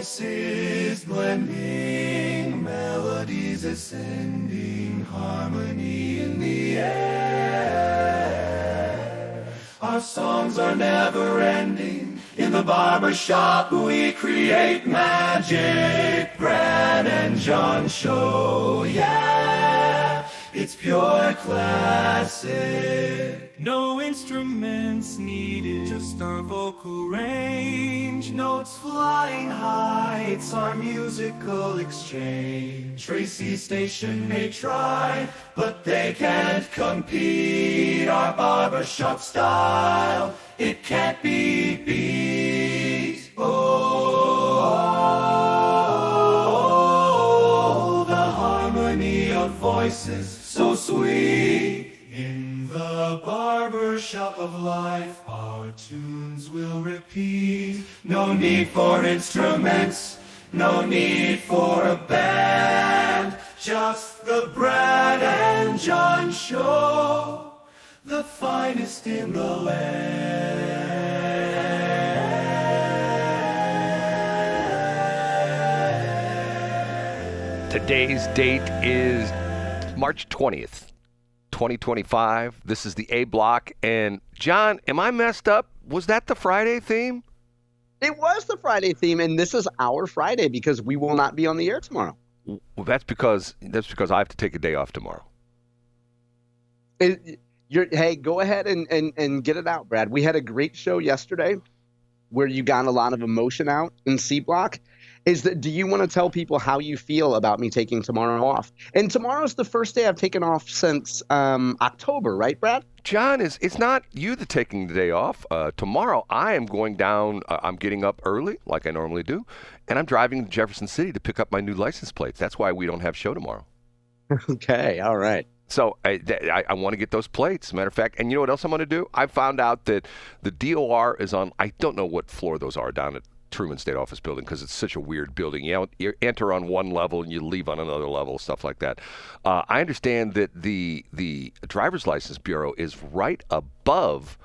voices blending, melodies ascending, harmony in the air. Our songs are never ending. In the barbershop we create magic. Brad and John show, yeah, it's pure classic. No instruments needed, just our vocal range. Notes flying high, it's our musical exchange. Tracy's station may try, but they can't compete. Our barbershop style, it can't be beat. Oh, the harmony of voices, so sweet. In the barbershop of life, our tunes will repeat. No need for instruments, no need for a band. Just the Brad and John show, the finest in the land. Today's date is March 20th. 2025. This is the A block. And John, am I messed up? Was that the Friday theme? It was the Friday theme, and this is our Friday because we will not be on the air tomorrow. Well, that's because I have to take a day off tomorrow. Hey, go ahead and get it out, Brad. We had a great show yesterday where you got a lot of emotion out in C block. Do you want to tell people how you feel about me taking tomorrow off? And tomorrow's the first day I've taken off since October, right, Brad? John, it's not you that's taking the day off. Tomorrow I am going down. I'm getting up early, like I normally do, and I'm driving to Jefferson City to pick up my new license plates. That's why we don't have show tomorrow. Okay, all right. So I want to get those plates. Matter of fact, and you know what else I'm going to do? I found out that the DOR is on, I don't know what floor those are down at Truman State Office Building because it's such a weird building. You enter on one level and you leave on another level, stuff like that. I understand that the Driver's License Bureau is right above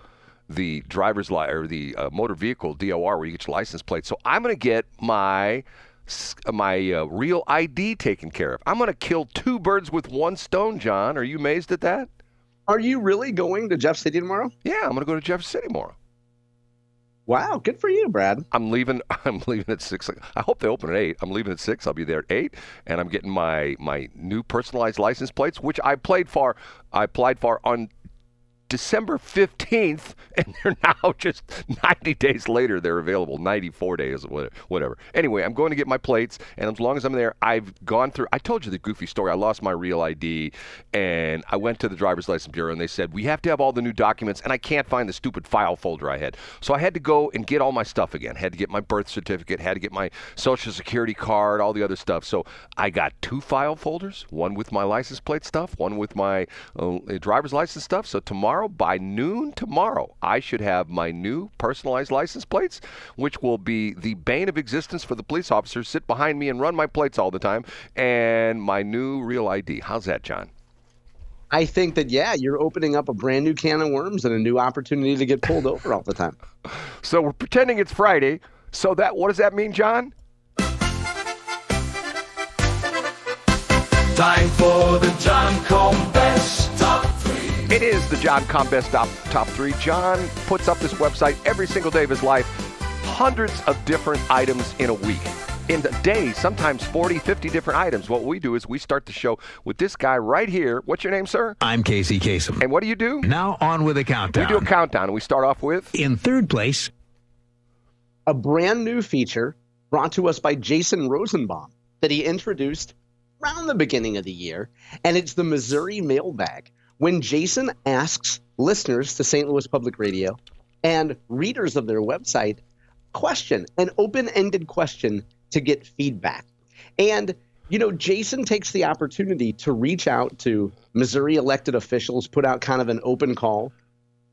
the motor vehicle DOR where you get your license plate. So I'm going to get my real ID taken care of. I'm going to kill two birds with one stone, John. Are you amazed at that? Are you really going to Jeff City tomorrow? Yeah, I'm going to go to Jeff City tomorrow. Wow, good for you, Brad. I'm leaving at 6. I hope they open at 8. I'm leaving at 6. I'll be there at 8, and I'm getting my new personalized license plates, which I applied for on December 15th, and they're now just 90 days later, they're available, 94 days, whatever. Anyway, I'm going to get my plates, and as long as I'm there, I've gone through, I told you the goofy story. I lost my real ID, and I went to the Driver's License Bureau, and they said, we have to have all the new documents, and I can't find the stupid file folder I had. So I had to go and get all my stuff again. Had to get my birth certificate, had to get my Social Security card, all the other stuff. So I got 2 file folders, one with my license plate stuff, one with my driver's license stuff. So by noon tomorrow, I should have my new personalized license plates, which will be the bane of existence for the police officers, sit behind me and run my plates all the time, and my new real ID. How's that, John? I think that, yeah, you're opening up a brand new can of worms and a new opportunity to get pulled over all the time. So we're pretending it's Friday. So what does that mean, John? Time for the John Combest Top 3. It is the John Combest Top 3. John puts up this website every single day of his life, hundreds of different items in a week. In a day, sometimes 40, 50 different items. What we do is we start the show with this guy right here. What's your name, sir? I'm Casey Kasem. And what do you do? Now on with a countdown. We do a countdown, and we start off with? In third place, a brand new feature brought to us by Jason Rosenbaum that he introduced around the beginning of the year, and it's the Missouri Mailbag. When Jason asks listeners to St. Louis Public Radio and readers of their website an open-ended question to get feedback. And, Jason takes the opportunity to reach out to Missouri elected officials, put out kind of an open call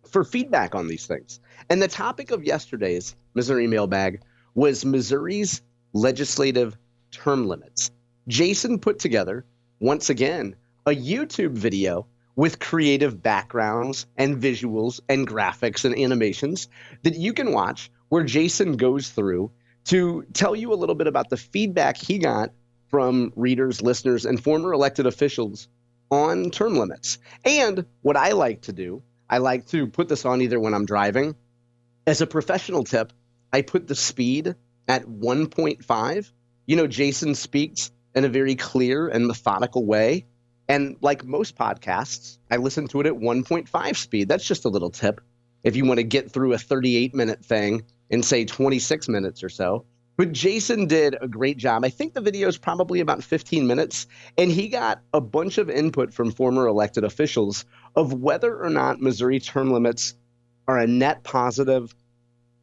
for feedback on these things. And the topic of yesterday's Missouri Mailbag was Missouri's legislative term limits. Jason put together, once again, a YouTube video with creative backgrounds and visuals and graphics and animations that you can watch, where Jason goes through to tell you a little bit about the feedback he got from readers, listeners, and former elected officials on term limits. And what I like to do, I like to put this on either when I'm driving. As a professional tip, I put the speed at 1.5. You know, Jason speaks in a very clear and methodical way. And like most podcasts, I listen to it at 1.5 speed. That's just a little tip if you want to get through a 38-minute thing in, say, 26 minutes or so. But Jason did a great job. I think the video is probably about 15 minutes, and he got a bunch of input from former elected officials of whether or not Missouri term limits are a net positive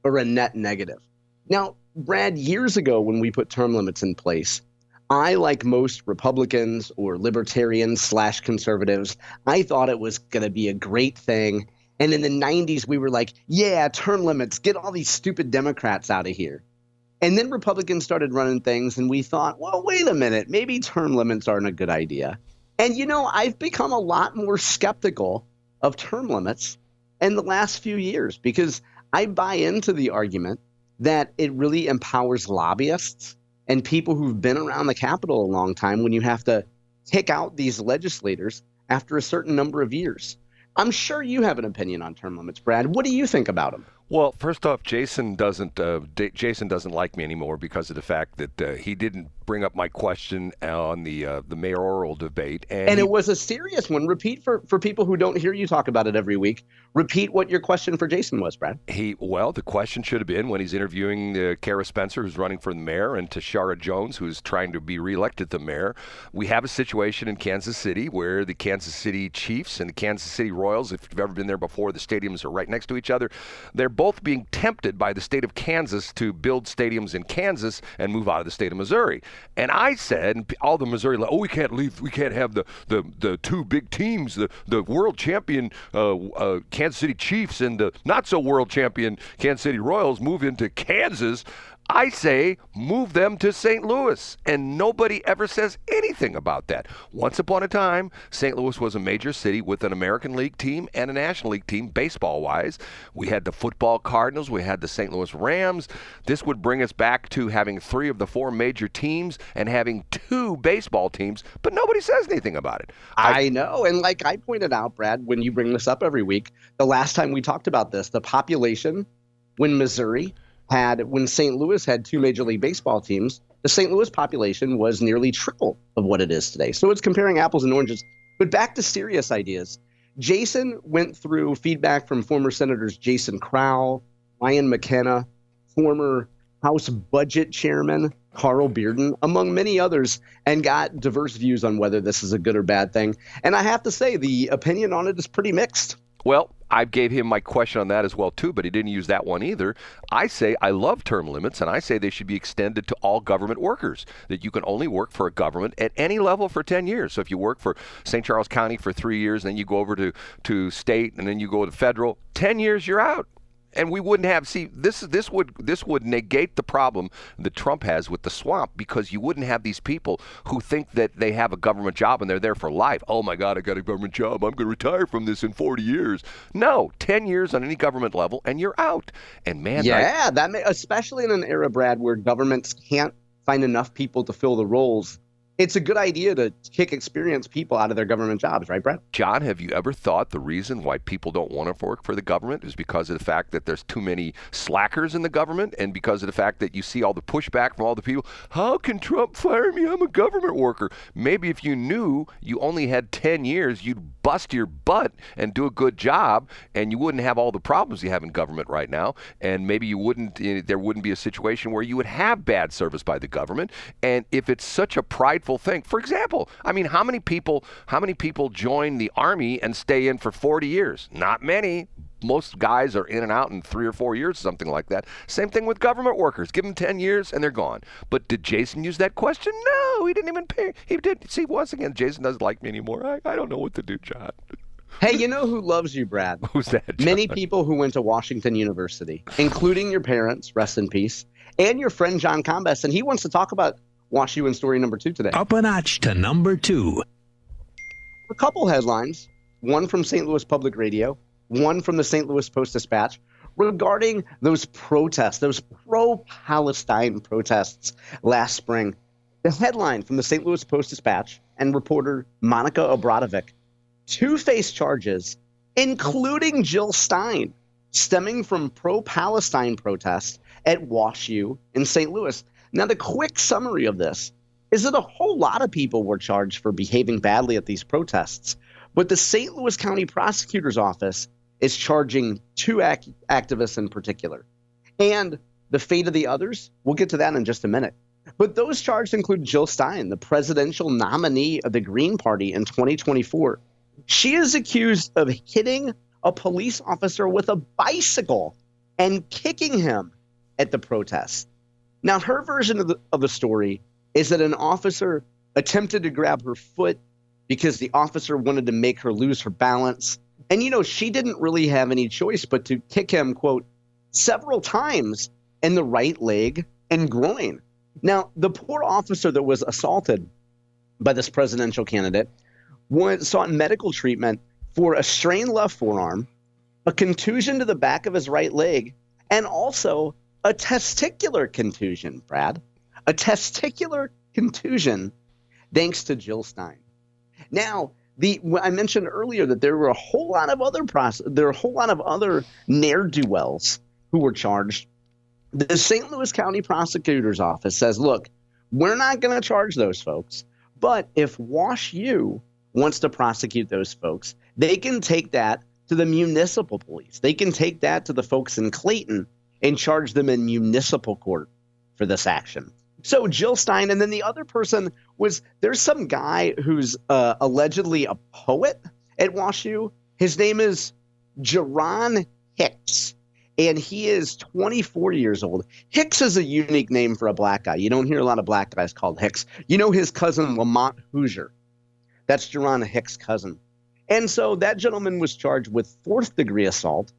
or a net negative. Now, Brad, years ago when we put term limits in place, I, like most Republicans or libertarians / conservatives, I thought it was going to be a great thing. And in the 90s, we were like, yeah, term limits, get all these stupid Democrats out of here. And then Republicans started running things, and we thought, well, wait a minute, maybe term limits aren't a good idea. And, you know, I've become a lot more skeptical of term limits in the last few years because I buy into the argument that it really empowers lobbyists and people who've been around the Capitol a long time when you have to kick out these legislators after a certain number of years. I'm sure you have an opinion on term limits, Brad. What do you think about them? Well, first off, Jason doesn't like me anymore because of the fact that he didn't bring up my question on the mayoral debate, and it was a serious one. Repeat for people who don't hear you talk about it every week. Repeat what your question for Jason was, Brad. The question should have been when he's interviewing Kara Spencer, who's running for the mayor, and Tashara Jones, who's trying to be reelected the mayor. We have a situation in Kansas City where the Kansas City Chiefs and the Kansas City Royals, if you've ever been there before, the stadiums are right next to each other. They're both being tempted by the state of Kansas to build stadiums in Kansas and move out of the state of Missouri. And I said, and all the Missouri, we can't leave, we can't have the two big teams, the world champion Kansas City Chiefs and the not so world champion Kansas City Royals move into Kansas. I say move them to St. Louis, and nobody ever says anything about that. Once upon a time, St. Louis was a major city with an American League team and a National League team, baseball-wise. We had the football Cardinals. We had the St. Louis Rams. This would bring us back to having 3 of the 4 major teams and having 2 baseball teams, but nobody says anything about it. I know, and like I pointed out, Brad, when you bring this up every week, the last time we talked about this, the population when St. Louis had 2 Major League Baseball teams, the St. Louis population was nearly triple of what it is today. So it's comparing apples and oranges. But back to serious ideas. Jason went through feedback from former Senators Jason Crowell, Ryan McKenna, former House Budget Chairman Carl Bearden, among many others, and got diverse views on whether this is a good or bad thing. And I have to say, the opinion on it is pretty mixed. Well, I gave him my question on that as well, too, but he didn't use that one either. I say I love term limits, and I say they should be extended to all government workers, that you can only work for a government at any level for 10 years. So if you work for St. Charles County for 3 years, and then you go over to state, and then you go to federal, 10 years, you're out. And we wouldn't have, this would negate the problem that Trump has with the swamp, because you wouldn't have these people who think that they have a government job and they're there for life. Oh my God, I got a government job. I'm going to retire from this in 40 years. No, 10 years on any government level and you're out. And man, especially in an era, Brad, where governments can't find enough people to fill the roles. It's a good idea to kick experienced people out of their government jobs, right, Brett? John, have you ever thought the reason why people don't want to work for the government is because of the fact that there's too many slackers in the government, and because of the fact that you see all the pushback from all the people? How can Trump fire me? I'm a government worker. Maybe if you knew you only had 10 years, you'd bust your butt and do a good job, and you wouldn't have all the problems you have in government right now. And maybe there wouldn't be a situation where you would have bad service by the government. And if it's such a prideful thing, for example, I mean, how many people join the Army and stay in for 40 years? Not many. Most guys are in and out in 3 or 4 years, something like that. Same thing with government workers. Give them 10 years and they're gone. But did Jason use that question? No, he didn't even pay. He did. See, once again, Jason doesn't like me anymore. I don't know what to do, John. Hey, you know who loves you, Brad? Who's that, John? Many people who went to Washington University, including your parents, rest in peace, and your friend John Combest, and he wants to talk about WashU in story number 2 today. Up a notch to number 2. A couple headlines, one from St. Louis Public Radio, one from the St. Louis Post-Dispatch. regarding those protests, those pro-Palestine protests last spring. The headline from the St. Louis Post-Dispatch and reporter Monica Obradovic, 2 face charges, including Jill Stein, stemming from pro-Palestine protests at WashU in St. Louis. Now, the quick summary of this is that a whole lot of people were charged for behaving badly at these protests, but the St. Louis County Prosecutor's Office is charging 2 activists in particular. And the fate of the others, we'll get to that in just a minute. But those charged include Jill Stein, the presidential nominee of the Green Party in 2024. She is accused of hitting a police officer with a bicycle and kicking him at the protest. Now, her version of the story is that an officer attempted to grab her foot because the officer wanted to make her lose her balance. And, she didn't really have any choice but to kick him, quote, several times in the right leg and groin. Now, the poor officer that was assaulted by this presidential candidate sought medical treatment for a strained left forearm, a contusion to the back of his right leg, and also a testicular contusion, Brad. A testicular contusion thanks to Jill Stein. Now, I mentioned earlier that there were a whole lot of other ne'er-do-wells who were charged. The St. Louis County Prosecutor's Office says, look, we're not going to charge those folks, but if WashU wants to prosecute those folks, they can take that to the municipal police. They can take that to the folks in Clayton and charge them in municipal court for this action. So Jill Stein, and then the other person there's some guy who's allegedly a poet at WashU. His name is Jeron Hicks, and he is 24 years old. Hicks is a unique name for a black guy. You don't hear a lot of black guys called Hicks. His cousin Lamont Hoosier. That's Jeron Hicks' cousin. And so that gentleman was charged with 4th-degree assault,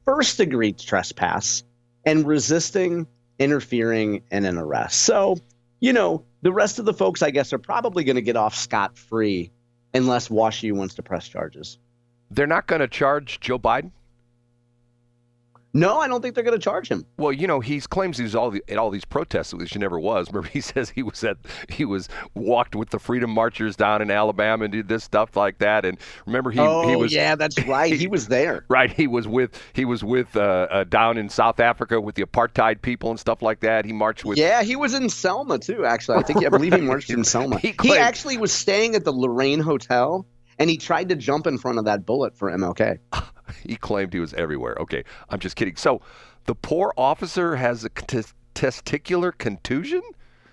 1st-degree trespass, and resisting, interfering, in an arrest. So, the rest of the folks, I guess, are probably going to get off scot-free unless WashU wants to press charges. They're not going to charge Joe Biden? No, I don't think they're going to charge him. Well, he claims he's at all these protests, which he never was. Remember, he says he was walked with the Freedom Marchers down in Alabama and did this stuff like that. And remember, he was. Yeah, that's right. He was there. Right. He was with down in South Africa with the apartheid people and stuff like that. He marched with. Yeah, he was in Selma too. Actually, I believe he marched in Selma. He actually was staying at the Lorraine Hotel, and he tried to jump in front of that bullet for MLK. He claimed he was everywhere. Okay, I'm just kidding. So the poor officer has a testicular contusion?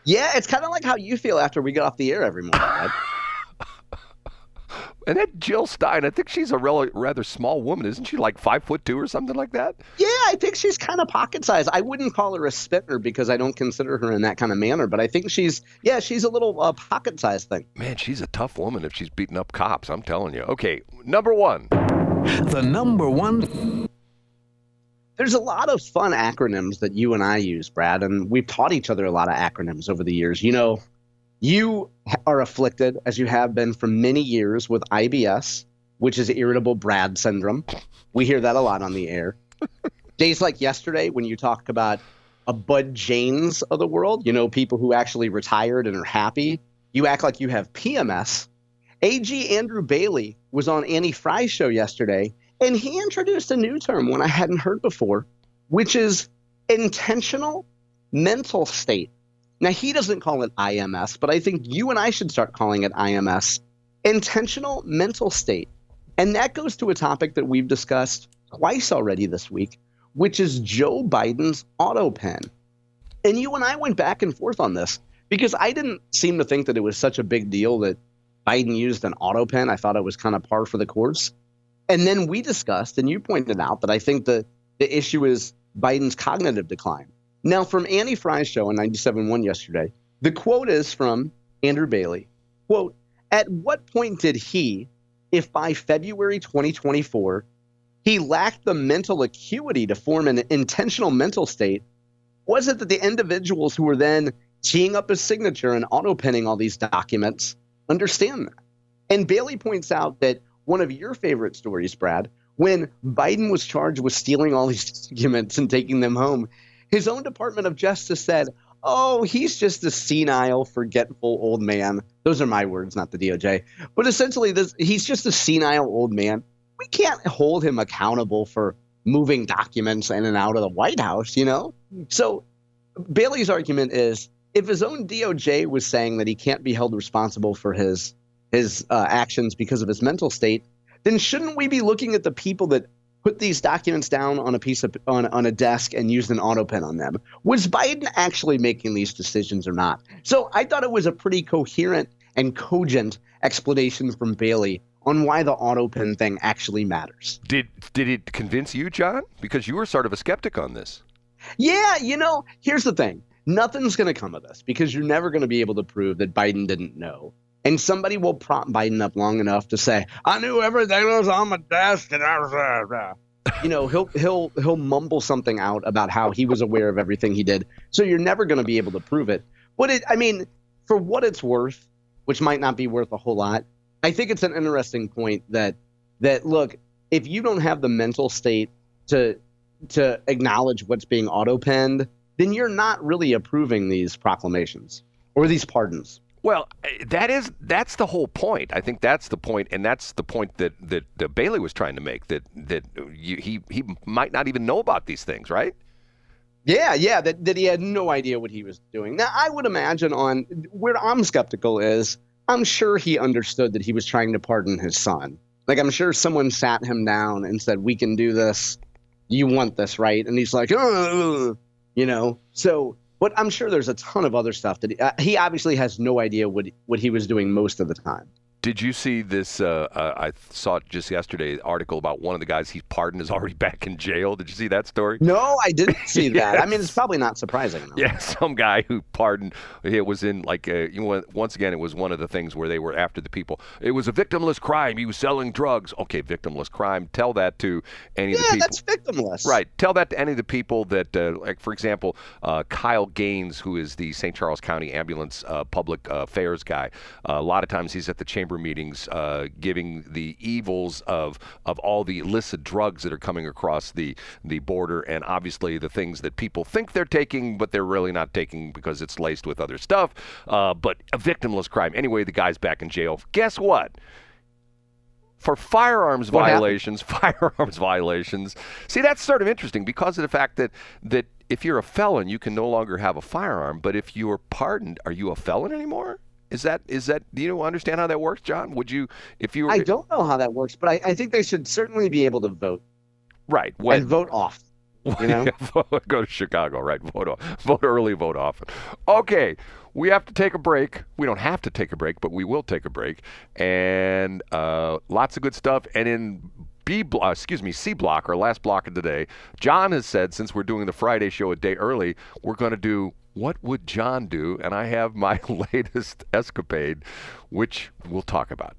Yeah, it's kind of like how you feel after we get off the air every morning, right? And that Jill Stein, I think she's a rather small woman. Isn't she like 5'2" or something like that? Yeah, I think she's kind of pocket sized. I wouldn't call her a spinner because I don't consider her in that kind of manner, but I think she's a little pocket sized thing. Man, she's a tough woman if she's beating up cops, I'm telling you. Okay, number 1. The number 1. There's a lot of fun acronyms that you and I use, Brad, and we've taught each other a lot of acronyms over the years. You are afflicted, as you have been for many years, with IBS, which is irritable Brad syndrome. We hear that a lot on the air. Days like yesterday when you talk about a Bud Janes of the world, people who actually retired and are happy, you act like you have PMS. AG Andrew Bailey was on Annie Fry's show yesterday, and he introduced a new term, one I hadn't heard before, which is intentional mental state. Now, he doesn't call it IMS, but I think you and I should start calling it IMS, intentional mental state. And that goes to a topic that we've discussed twice already this week, which is Joe Biden's autopen. And you and I went back and forth on this because I didn't seem to think that it was such a big deal that Biden used an autopen. I thought it was kind of par for the course. And then we discussed, and you pointed out that I think the issue is Biden's cognitive decline. Now, from Annie Fry's show on 97.1 yesterday, the quote is from Andrew Bailey. Quote, "At what point did he, if by February 2024, he lacked the mental acuity to form an intentional mental state, was it that the individuals who were then teeing up his signature and auto-penning all these documents understand that?" And Bailey points out that one of your favorite stories, Brad, When Biden was charged with stealing all these documents and taking them home, his own Department of Justice said, oh, he's just a senile, forgetful old man. Those are my words, not the DOJ. But essentially, he's just a senile old man. We can't hold him accountable for moving documents in and out of the White House, you know? So Bailey's argument is, if his own DOJ was saying that he can't be held responsible for his actions because of his mental state, then shouldn't we be looking at the people that put these documents down on a piece of on a desk and used an autopen on them? Was Biden actually making these decisions or not? So I thought it was a pretty coherent and cogent explanation from Bailey on why the autopen thing actually matters. Did it convince you, John? Because you were sort of a skeptic on this. Yeah, here's the thing. Nothing's going to come of this because you're never going to be able to prove that Biden didn't know. And somebody will prop Biden up long enough to say, I knew everything was on my desk and I was, he'll mumble something out about how he was aware of everything he did. So you're never going to be able to prove it. But for what it's worth, which might not be worth a whole lot, I think it's an interesting point that look, if you don't have the mental state to acknowledge what's being autopenned, then you're not really approving these proclamations or these pardons. Well, that's the whole point. I think that's the point, and that's the point that Bailey was trying to make, that he might not even know about these things, right? Yeah, that he had no idea what he was doing. Now, I would imagine on where I'm skeptical is, I'm sure he understood that he was trying to pardon his son. Like, I'm sure someone sat him down and said, we can do this. You want this, right? And he's like, so... But I'm sure there's a ton of other stuff that he obviously has no idea what he was doing most of the time. Did you see this? I saw it just yesterday, article about one of the guys he's pardoned is already back in jail. Did you see that story? No, I didn't see that. Yes. I mean, it's probably not surprising. Though. Yeah, some guy who pardoned, it was in once again, it was one of the things where they were after the people. It was a victimless crime. He was selling drugs. Okay, victimless crime. Tell that to any of the people. Yeah, that's victimless. Right. Tell that to any of the people that, like, for example, Kyle Gaines, who is the St. Charles County Ambulance Public Affairs guy. A lot of times he's at the chamber meetings giving the evils of all the illicit drugs that are coming across the border, and obviously the things that people think they're taking, but they're really not taking because it's laced with other stuff. But a victimless crime. Anyway, the guy's back in jail. Guess what? For firearms violations. See, that's sort of interesting because of the fact that if you're a felon, you can no longer have a firearm. But if you're pardoned, are you a felon anymore? Is that? Do you understand how that works, John? Would you, if you were? I don't know how that works, but I think they should certainly be able to vote. Right. And vote off. Go to Chicago, right? Vote early, vote often. Okay, we have to take a break. We don't have to take a break, but we will take a break. And lots of good stuff. And in C block, our last block of the day, John has said, since we're doing the Friday show a day early, we're going to do What Would John Do? And I have my latest escapade, which we'll talk about.